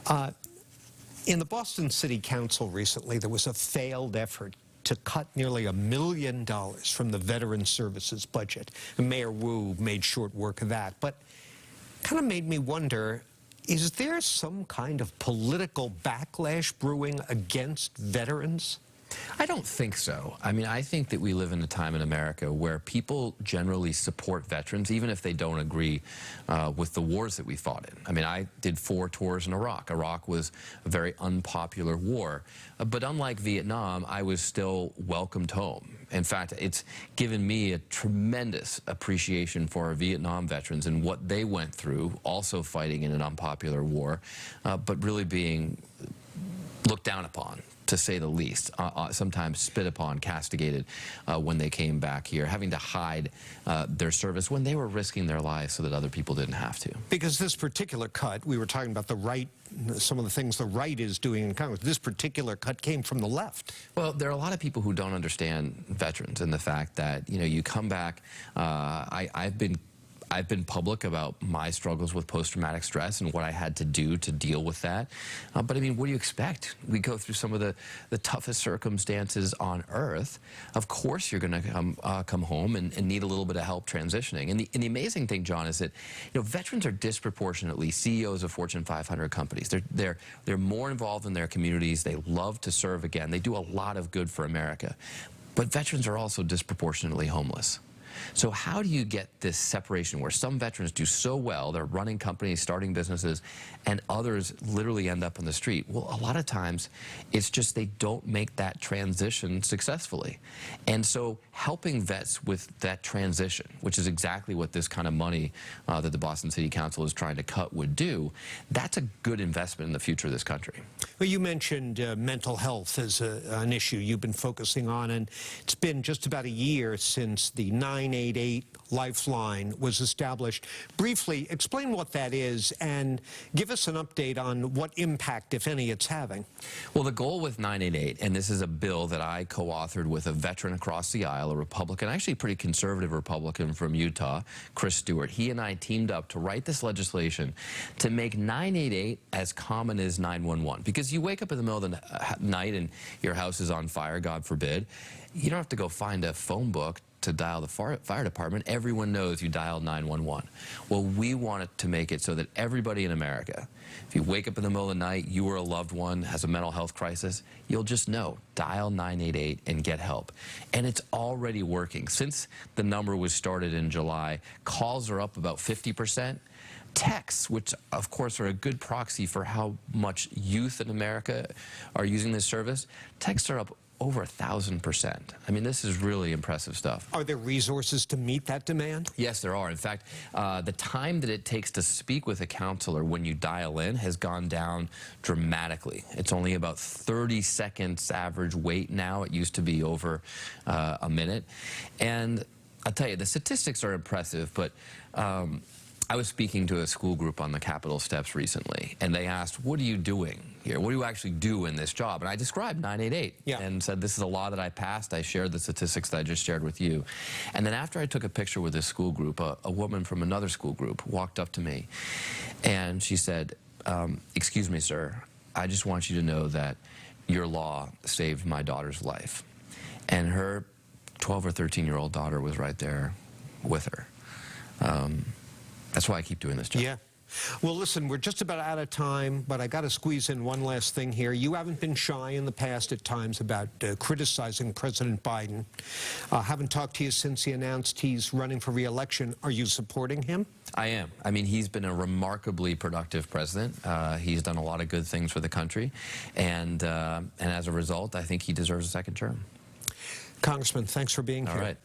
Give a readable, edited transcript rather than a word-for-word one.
Uh, in the Boston City Council recently, there was a failed effort to cut nearly $1 million from the Veterans Services budget. And Mayor Wu made short work of that. But kind of made me wonder, is there some kind of political backlash brewing against veterans? I don't think so. I mean, I think that we live in a time in America where people generally support veterans, even if they don't agree with the wars that we fought in. I mean, I did 4 tours in Iraq. Iraq was a very unpopular war. But unlike Vietnam, I was still welcomed home. In fact, it's given me a tremendous appreciation for our Vietnam veterans and what they went through, also fighting in an unpopular war, but really being looked down upon, to say the least, sometimes spit upon, castigated when they came back here, having to hide their service when they were risking their lives so that other people didn't have to. Because this particular cut, we were talking about the right, some of the things the right is doing in Congress. This particular cut came from the left. Well, there are a lot of people who don't understand veterans and the fact that, you know, you come back, I've been public about my struggles with post-traumatic stress and what I had to do to deal with that. But I mean, what do you expect? We go through some of the toughest circumstances on earth. Of course you're going to come home and need a little bit of help transitioning. And the amazing thing, John, is that, you know, veterans are disproportionately CEOs of Fortune 500 companies. They're more involved in their communities. They love to serve again. They do a lot of good for America. But veterans are also disproportionately homeless. So how do you get this separation where some veterans do so well, they're running companies, starting businesses, and others literally end up on the street? Well, a lot of times it's just they don't make that transition successfully. And so helping vets with that transition, which is exactly what this kind of money that the Boston City Council is trying to cut would do, that's a good investment in the future of this country. Well, you mentioned mental health as an issue you've been focusing on, and it's been just about a year since the 988 Lifeline was established. Briefly, explain what that is and give us an update on what impact, if any, it's having. Well, the goal with 988, and this is a bill that I co-authored with a veteran across the aisle, a Republican, actually a pretty conservative Republican from Utah, Chris Stewart. He and I teamed up to write this legislation to make 988 as common as 911. Because you wake up in the middle of the night and your house is on fire, God forbid, you don't have to go find a phone book to dial the fire department. Everyone knows you dialed 911. Well, we wanted to make it so that everybody in America, if you wake up in the middle of the night, you or a loved one has a mental health crisis, you'll just know, dial 988 and get help. And it's already working. Since the number was started in July, calls are up about 50%. Texts, which of course are a good proxy for how much youth in America are using this service, texts are up over 1,000%. I mean, this is really impressive stuff. Are there resources to meet that demand? Yes, there are. In fact, the time that it takes to speak with a counselor when you dial in has gone down dramatically. It's only about 30 seconds average wait now. It used to be over a minute. And I'll tell you, the statistics are impressive, but I was speaking to a school group on the Capitol steps recently, and they asked, what are you doing here? What do you actually do in this job? And I described 988 and said, this is a law that I passed. I shared the statistics that I just shared with you. And then after I took a picture with this school group, a woman from another school group walked up to me, and she said, excuse me, sir, I just want you to know that your law saved my daughter's life. And her 12 or 13-year-old daughter was right there with her. That's why I keep doing this job. Yeah. Well, listen, we're just about out of time, but I got to squeeze in one last thing here. You haven't been shy in the past at times about criticizing President Biden. Haven't talked to you since he announced he's running for re-election. Are you supporting him? I am. I mean, he's been a remarkably productive president. He's done a lot of good things for the country, and as a result, I think he deserves a second term. Congressman, thanks for being here. All right.